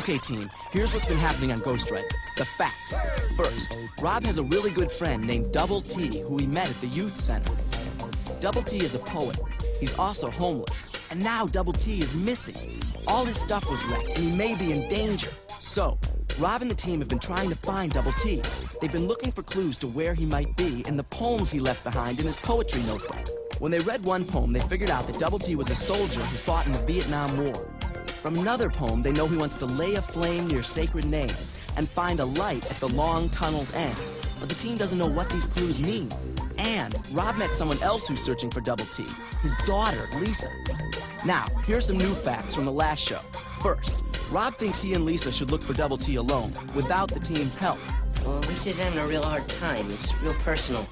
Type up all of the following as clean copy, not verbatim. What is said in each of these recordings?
Okay, team, here's what's been happening on Ghostwriter. The facts. First, Rob has a really good friend named Double T who he met at the youth center. Double T is a poet. He's also homeless. And now Double T is missing. All his stuff was wrecked, and he may be in danger. So, Rob and the team have been trying to find Double T. They've been looking for clues to where he might be in the poems he left behind in his poetry notebook. When they read one poem, they figured out that Double T was a soldier who fought in the Vietnam War. From another poem, they know he wants to lay a flame near sacred names and find a light at the long tunnel's end. But the team doesn't know what these clues mean. And Rob met someone else who's searching for Double T, his daughter, Lisa. Now, here's some new facts from the last show. First, Rob thinks he and Lisa should look for Double T alone, without the team's help. Well, Lisa's having a real hard time. It's real personal.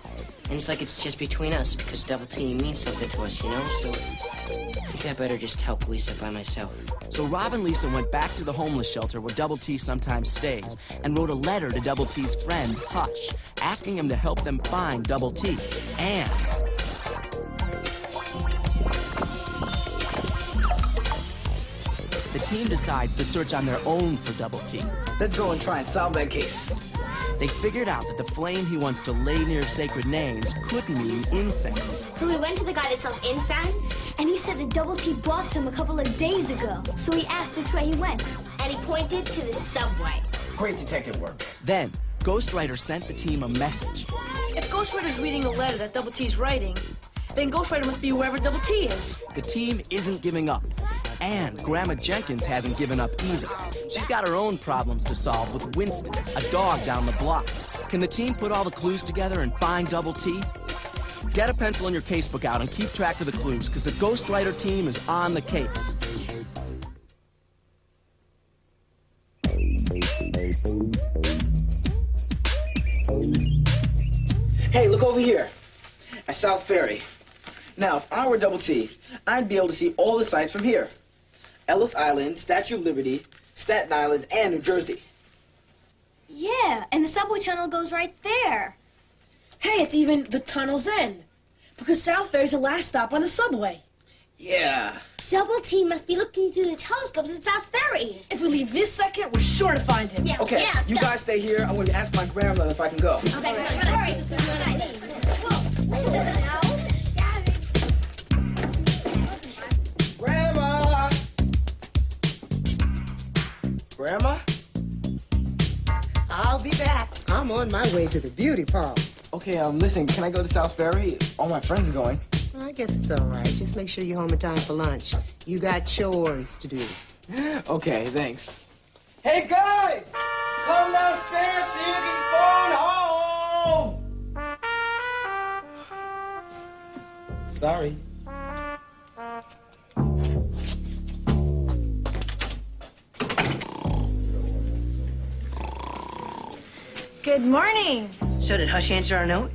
And it's like it's just between us because Double T means something to us, you know? So I think I better just help Lisa by myself. So Rob and Lisa went back to the homeless shelter where Double T sometimes stays and wrote a letter to Double T's friend, Hush, asking him to help them find Double T. And the team decides to search on their own for Double T. Let's go and try and solve that case. They figured out that the flame he wants to lay near sacred names could mean incense. So we went to the guy that sells incense, and he said that Double T bought some a couple of days ago. So he asked which way he went, and he pointed to the subway. Great detective work. Then, Ghostwriter sent the team a message. If Ghostwriter's reading a letter that Double T's writing, then Ghostwriter must be wherever Double T is. The team isn't giving up. And Grandma Jenkins hasn't given up either. She's got her own problems to solve with Winston, a dog down the block. Can the team put all the clues together and find Double T? Get a pencil and your casebook out and keep track of the clues, because the Ghostwriter team is on the case. Hey, look over here. At South Ferry. Now, if I were Double T, I'd be able to see all the sights from here. Ellis Island, Statue of Liberty, Staten Island, and New Jersey. Yeah, and the subway tunnel goes right there. Hey, it's even the tunnel's end. Because South Ferry's the last stop on the subway. Yeah. Double T must be looking through the telescopes at South Ferry. If we leave this second, we're sure to find him. Yeah, Okay, yeah, you guys stay here. I'm going to ask my grandmother if I can go. Okay, hurry. Grandma! Grandma? I'll be back. I'm on my way to the beauty parlor. Okay, listen, can I go to South Ferry? All my friends are going. I guess it's all right. Just make sure you're home in time for lunch. You got chores to do. Okay, thanks. Hey, guys! Come downstairs so you can phone home! Sorry. Good morning. So did Hush answer our note?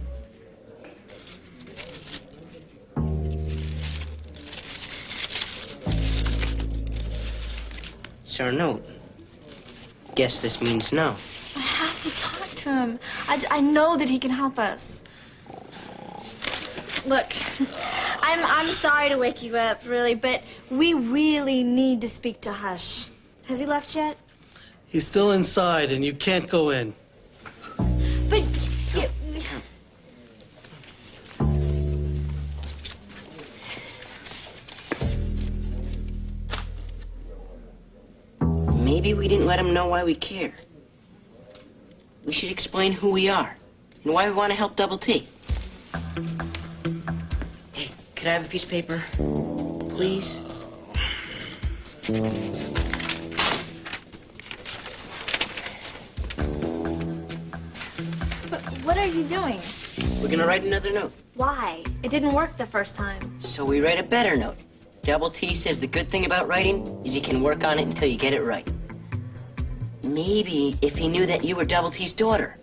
It's our note. Guess this means no. I have to talk to him. I know that he can help us. Look, I'm sorry to wake you up, really, but we really need to speak to Hush. Has he left yet? He's still inside, and you can't go in. But... Maybe we didn't let him know why we care. We should explain who we are and why we want to help Double T. Hey, could I have a piece of paper, please? What are you doing? We're gonna write another note. Why? It didn't work the first time. So we write a better note. Double T says the good thing about writing is you can work on it until you get it right. Maybe if he knew that you were Double T's daughter.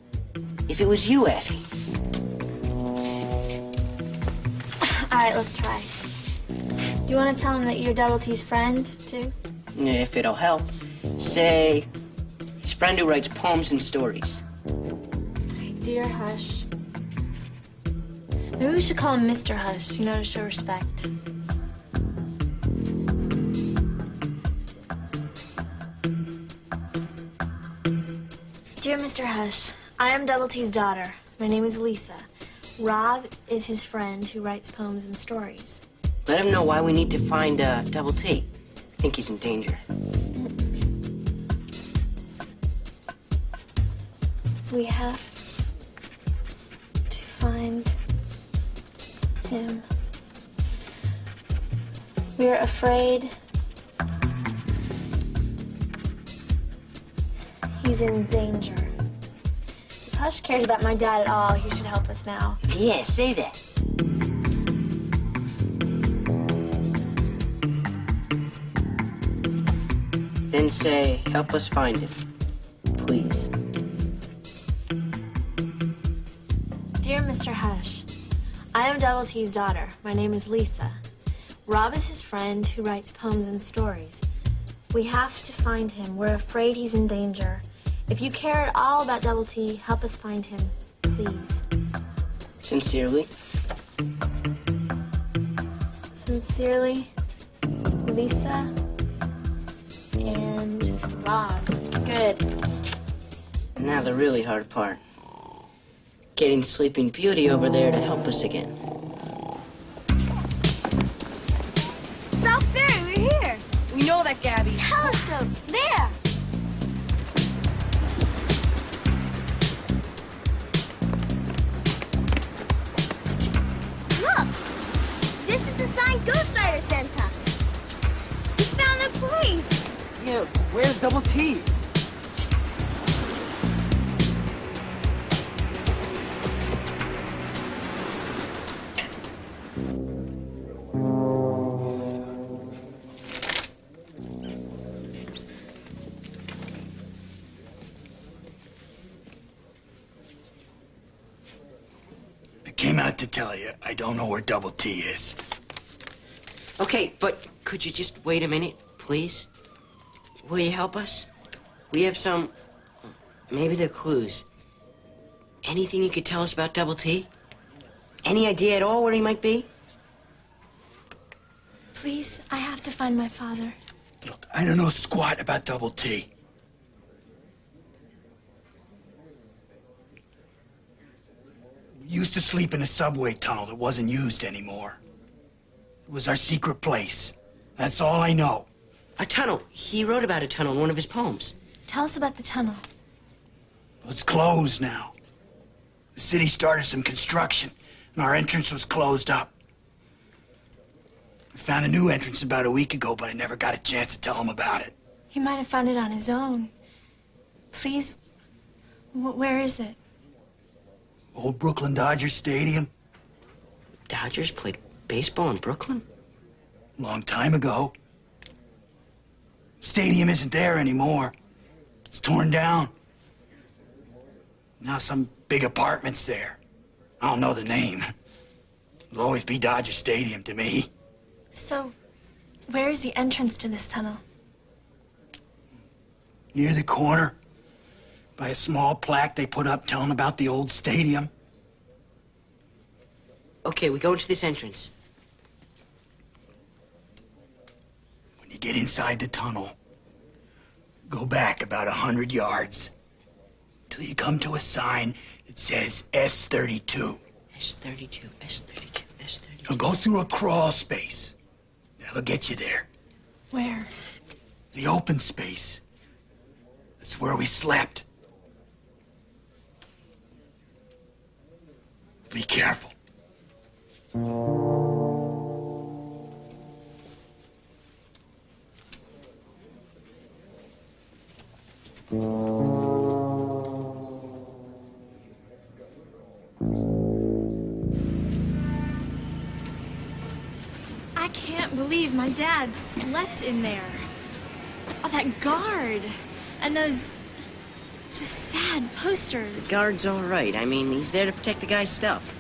If it was you asking. All right, let's try. Do you want to tell him that you're Double T's friend, too? If it'll help. Say, his friend who writes poems and stories. Dear Hush. Maybe we should call him Mr. Hush, you know, to show respect. Mr. Hush, I am Double T's daughter. My name is Lisa. Rob is his friend who writes poems and stories. Let him know why we need to find Double T. I think he's in danger. We have to find him. We're afraid he's in danger. If Hush cares about my dad at all, he should help us now. Yeah, say that. Then say, help us find him, please. Dear Mr. Hush, I am Double T's daughter. My name is Lisa. Rob is his friend who writes poems and stories. We have to find him. We're afraid he's in danger. If you care at all about Double T, help us find him, please. Sincerely. Sincerely, Lisa and Rob. Good. And now the really hard part. Getting Sleeping Beauty over there to help us again. South Ferry, we're here. We know that, Gabby. Telescopes, there. Look, this is the sign Ghostwriter sent us. We found the place. Yeah, where's Double T? Came out to tell you, I don't know where Double T is. Okay, but could you just wait a minute, please? Will you help us? We have some... maybe they're clues. Anything you could tell us about Double T? Any idea at all where he might be? Please, I have to find my father. Look, I don't know squat about Double T. We used to sleep in a subway tunnel that wasn't used anymore. It was our secret place. That's all I know. A tunnel. He wrote about a tunnel in one of his poems. Tell us about the tunnel. Well, it's closed now. The city started some construction, and our entrance was closed up. We found a new entrance about a week ago, but I never got a chance to tell him about it. He might have found it on his own. Please, where is it? Old Brooklyn Dodgers Stadium. Dodgers played baseball in Brooklyn? Long time ago. Stadium isn't there anymore. It's torn down. Now some big apartments there. I don't know the name. It'll always be Dodger Stadium to me. So, where is the entrance to this tunnel? Near the corner. By a small plaque they put up telling about the old stadium. Okay, we go into this entrance. When you get inside the tunnel, go back about 100 yards till you come to a sign that says S32. S32, S32, S32. You'll go through a crawl space. That'll get you there. Where? The open space. That's where we slept. Be careful. I can't believe my dad slept in there. Oh, that guard. And those just sad posters. The guard's all right. I mean, he's there to protect the guy's stuff.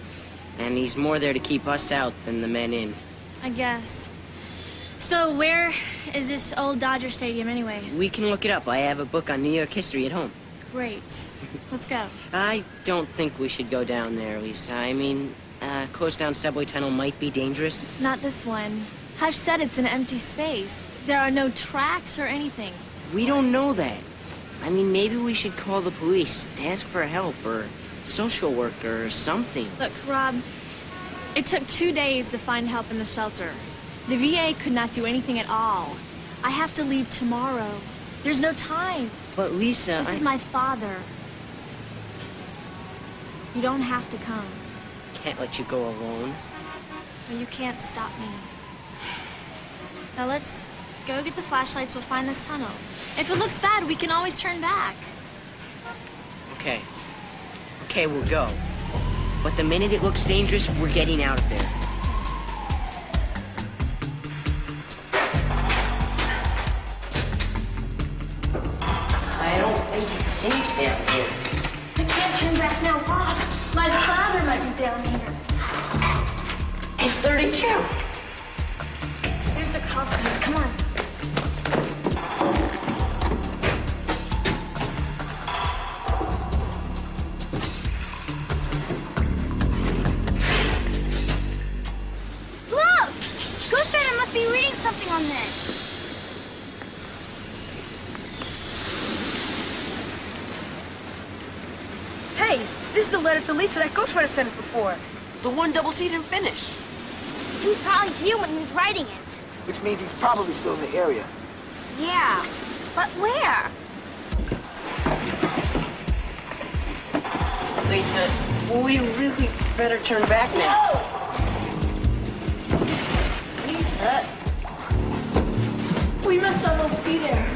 And he's more there to keep us out than the men in. I guess. So where is this old Dodger Stadium anyway? We can look it up. I have a book on New York history at home. Great. Let's go. I don't think we should go down there, Lisa. I mean, closed down subway tunnel might be dangerous. Not this one. Hush said it's an empty space. There are no tracks or anything. We don't know that. I mean, maybe we should call the police to ask for help, or social worker or something. Look, Rob, it took 2 days to find help in the shelter. The VA could not do anything at all. I have to leave tomorrow. There's no time. But Lisa, This is my father. You don't have to come. Can't let you go alone. Or you can't stop me. Now let's go get the flashlights. We'll find this tunnel. If it looks bad, we can always turn back. Okay. Okay, we'll go. But the minute it looks dangerous, we're getting out of there. I don't think it's safe down here. I can't turn back now, Rob. My father might be down here. It's 32. There's the crawl space. Come on. Look! Ghostwriter must be reading something on there. Hey, this is the letter to Lisa that Ghostwriter sent us before. The one Double T didn't finish. He was probably here when he was writing it. Which means he's probably still in the area. Yeah, but where? Lisa, we really better turn back now. Lisa. We must almost be there.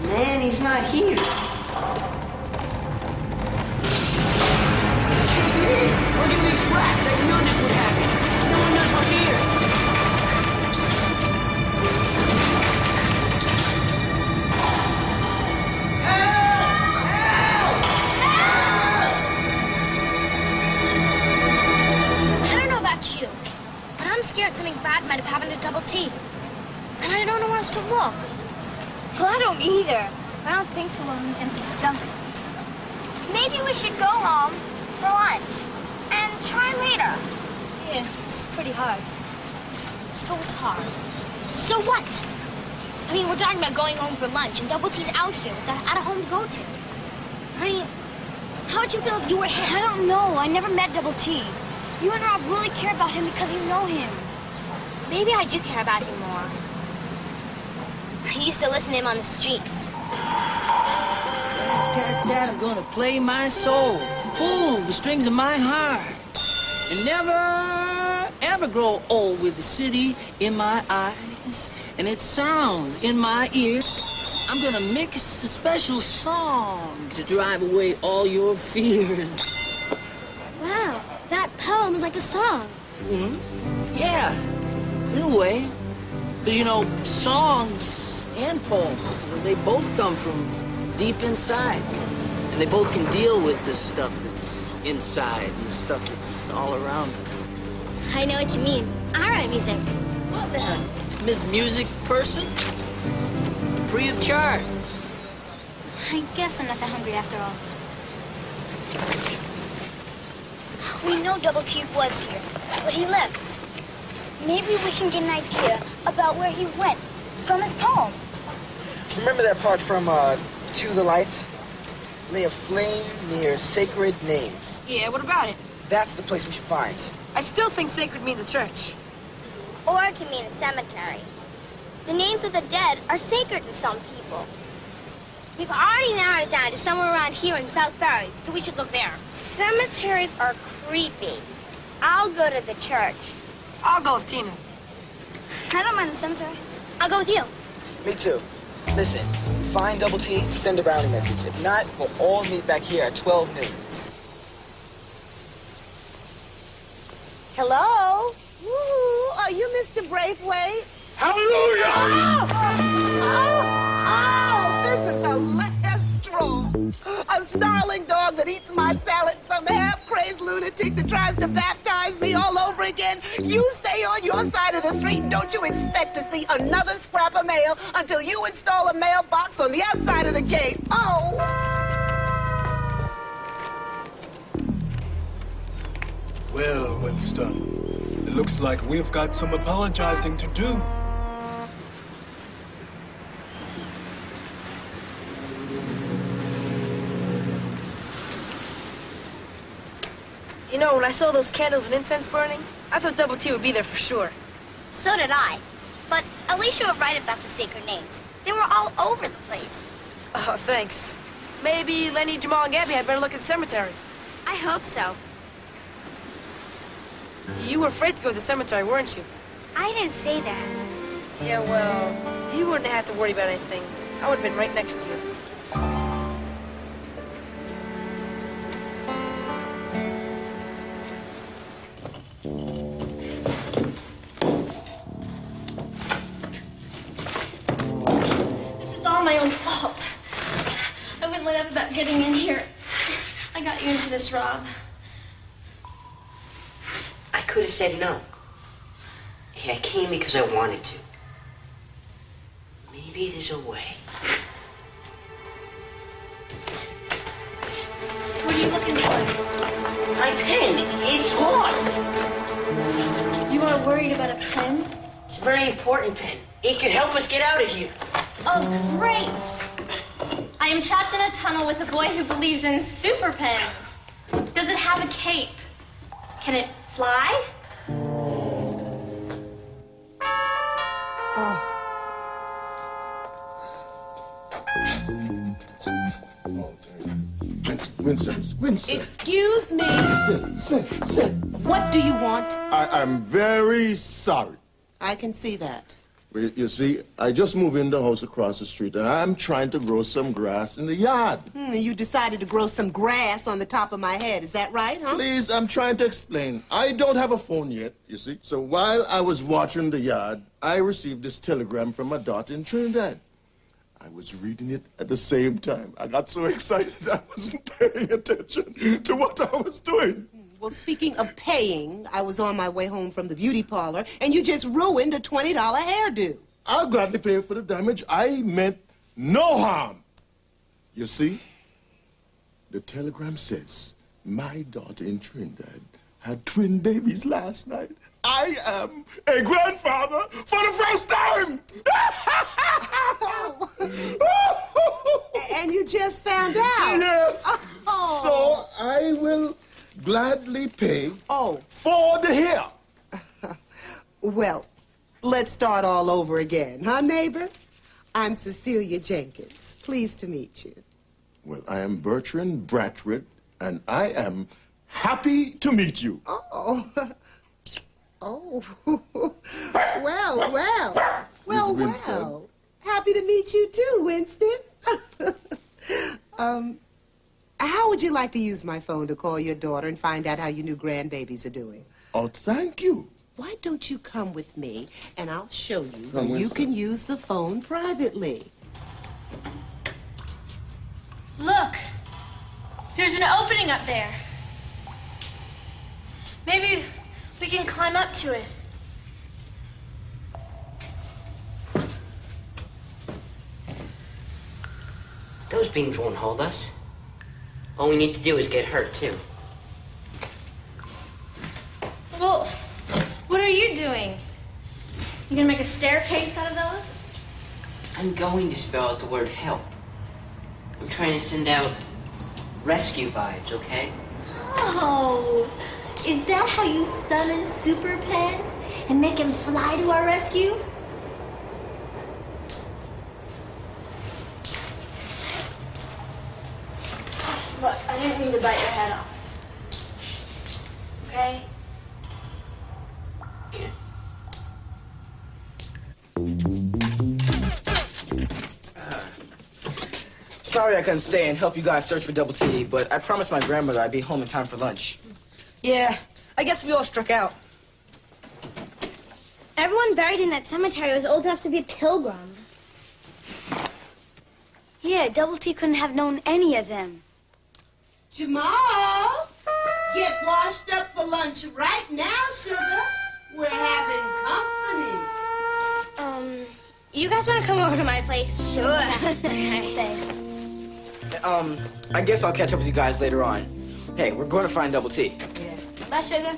Man, he's not here. This can't be it. We're gonna be trapped. I knew this would happen. No one knows we're here. I don't know about you, but I'm scared something bad might have happened to Double T. And I don't know where else to look. Well, I don't either. I don't think to on an empty stomach. Maybe we should go home for lunch and try later. Yeah, it's pretty hard. So it's hard. So what? I mean, we're talking about going home for lunch, and Double T's out here without a home to go to. I mean, how would you feel if you were him? I don't know. I never met Double T. You and Rob really care about him because you know him. Maybe I do care about him more. I used to listen to him on the streets. Dad, I'm gonna play my soul, pull the strings of my heart, and never, ever grow old with the city in my eyes and its sounds in my ears. I'm gonna mix a special song to drive away all your fears. Wow, that poem is like a song. Mm-hmm. Yeah, in a way. Because, you know, songs and poems, they both come from deep inside. And they both can deal with the stuff that's inside and the stuff that's all around us. I know what you mean. I write music. Well then, Miss Music Person, free of charge. I guess I'm not that hungry after all. We know Double T was here, but he left. Maybe we can get an idea about where he went from his poem. Remember that part from To the Light? Lay a flame near sacred names. Yeah, what about it? That's the place we should find. I still think sacred means a church. Or it can mean a cemetery. The names of the dead are sacred to some people. We've already narrowed it down to somewhere around here in South Ferry, so we should look there. Cemeteries are creepy. I'll go to the church. I'll go with Tina. I don't mind the cemetery. I'll go with you. Me too. Listen, find Double T, send a brownie message. If not, we'll all meet back here at 12 noon. Hello? Woo, are you Mr. Braithwaite? Hallelujah! Oh, this is the last straw. A snarling dog that eats my salad, some half-crazed lunatic that tries to baptize me all over again. You stay on your side of the street and don't you expect to see another scrap of mail until you install a mailbox on the outside of the gate. Oh! Well, Winston, it looks like we've got some apologizing to do. You know, when I saw those candles and incense burning, I thought Double T would be there for sure. So did I. But at least you were right about the sacred names. They were all over the place. Oh, thanks. Maybe Lenny, Jamal, and Gabby had better look at the cemetery. I hope so. You were afraid to go to the cemetery, weren't you? I didn't say that. Yeah, well, you wouldn't have to worry about anything. I would have been right next to you. This is all my own fault. I wouldn't let up about getting in here. I got you into this, Rob. I could have said no. Hey, I came because I wanted to. Maybe there's a way. What are you looking for? My pen! It's lost! You are worried about a pen? It's a very important pen. It could help us get out of here. Oh, great! I am trapped in a tunnel with a boy who believes in super pens. Does it have a cape? Can it fly? Winston. Excuse me. Sit. What do you want? I'm very sorry. I can see that. Well, you see, I just moved in the house across the street, and I'm trying to grow some grass in the yard. You decided to grow some grass on the top of my head. Is that right, huh? Please, I'm trying to explain. I don't have a phone yet, you see. So while I was watching the yard, I received this telegram from my daughter in Trinidad. I was reading it at the same time. I got so excited I wasn't paying attention to what I was doing. Well, speaking of paying, I was on my way home from the beauty parlor, and you just ruined a $20 hairdo. I'll gladly pay for the damage. I meant no harm. You see, the telegram says my daughter in Trinidad had twin babies last night. I am a grandfather for the first time! And you just found out? Yes. Oh. So I will gladly pay for the hair. Well, let's start all over again, huh, neighbor? I'm Cecilia Jenkins. Pleased to meet you. Well, I am Bertrand Bratwood, and I am happy to meet you. Oh. Oh. Well. Happy to meet you too, Winston. How would you like to use my phone to call your daughter and find out how your new grandbabies are doing? Oh, thank you. Why don't you come with me, and I'll show you how you can use the phone privately. Look! There's an opening up there. Maybe we can climb up to it. Those beams won't hold us. All we need to do is get hurt, too. Well, what are you doing? You gonna make a staircase out of those? I'm going to spell out the word help. I'm trying to send out rescue vibes, okay? Oh, is that how you summon Super Pen and make him fly to our rescue? Look, I didn't mean to bite your head off. Okay? Sorry I couldn't stay and help you guys search for Double T, but I promised my grandmother I'd be home in time for lunch. Yeah, I guess we all struck out. Everyone buried in that cemetery was old enough to be a pilgrim. Yeah, Double T couldn't have known any of them. Jamal! Get washed up for lunch right now, sugar. We're having company. You guys want to come over to my place? Sure. I guess I'll catch up with you guys later on. Hey, we're going to find Double T. Yeah. Bye, sugar.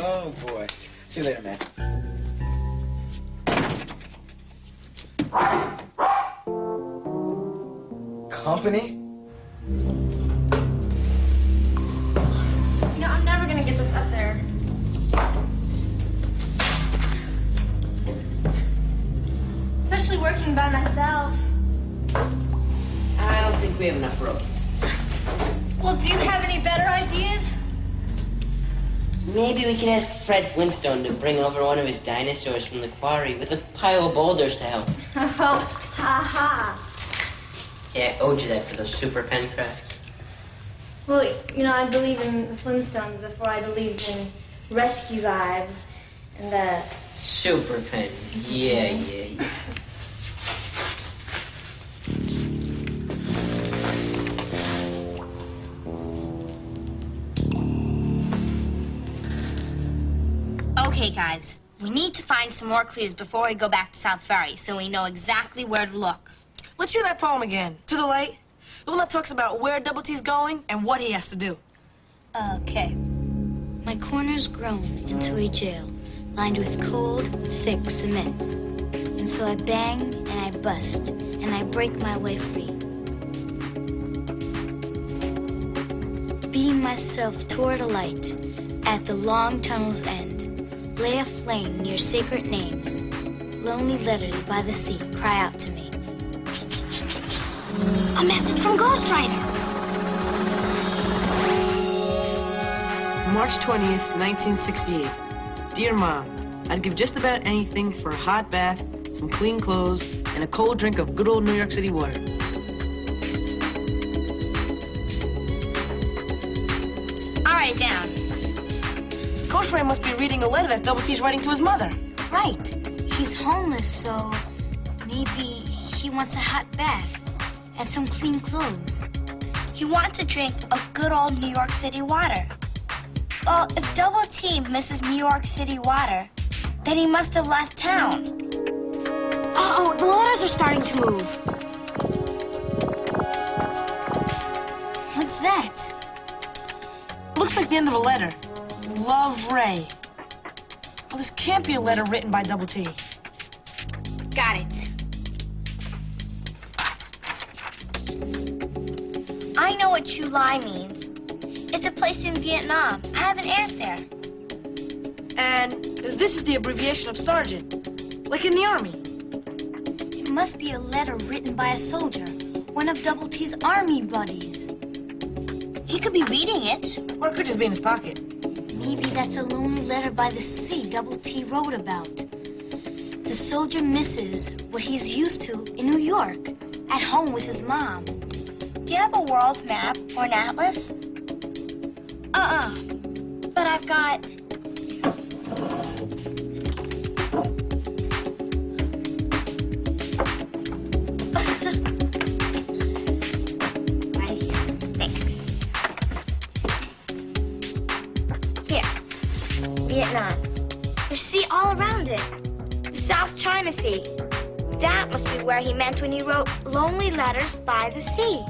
Oh, boy. See you later, man. Company? No, I'm never gonna get this up there. Especially working by myself. I don't think we have enough room. Well, do you have any better ideas? Maybe we can ask Fred Flintstone to bring over one of his dinosaurs from the quarry with a pile of boulders to help. Oh, ha ha. Yeah, I owed you that for those super pen crafts. Well, you know, I believe in the Flintstones before I believed in rescue lives and Super pens. Yeah. Okay, guys. We need to find some more clues before we go back to South Ferry so we know exactly where to look. Let's hear that poem again. To the light. The one that talks about where Double T's going and what he has to do. Okay. My corner's grown into a jail, lined with cold, thick cement. And so I bang and I bust, and I break my way free. Beam myself toward a light, at the long tunnel's end, lay a flame near sacred names. Lonely letters by the sea cry out to me. A message from Ghostwriter. March 20th, 1968. Dear Mom, I'd give just about anything for a hot bath, some clean clothes, and a cold drink of good old New York City water. I'll write it down. Ghostwriter must be reading a letter that Double T's writing to his mother. Right. He's homeless, so maybe he wants a hot bath and some clean clothes. He wants to drink of good old New York City water. Well, if Double T misses New York City water, then he must have left town. Uh-oh, the letters are starting to move. What's that? Looks like the end of a letter. Love, Ray. Well, this can't be a letter written by Double T. Got it. I know what Chu Lai means. It's a place in Vietnam. I have an aunt there. And this is the abbreviation of sergeant, like in the army. It must be a letter written by a soldier, one of Double T's army buddies. He could be reading it. Or it could just be in his pocket. Maybe that's a lonely letter by the sea Double T wrote about. The soldier misses what he's used to in New York, at home with his mom. Do you have a world map or an atlas? But I've got... Right here. Thanks. Here. Vietnam. There's sea all around it. The South China Sea. That must be where he meant when he wrote lonely letters by the sea.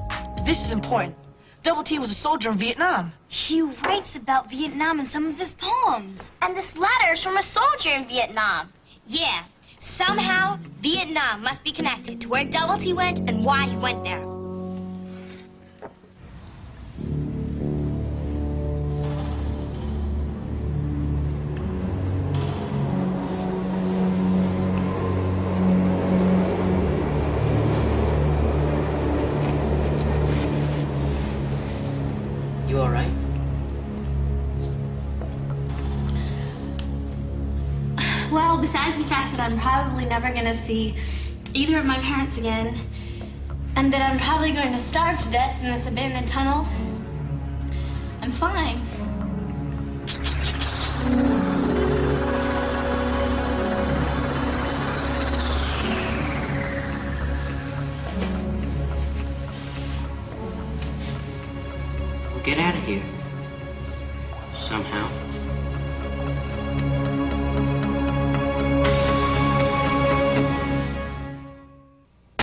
This is important. Double T was a soldier in Vietnam. He writes about Vietnam in some of his poems. And this letter's from a soldier in Vietnam. Yeah, somehow Vietnam must be connected to where Double T went and why he went there. You all right? Well, besides the fact that I'm probably never gonna see either of my parents again, and that I'm probably going to starve to death in this abandoned tunnel, I'm fine. get out of here. Somehow.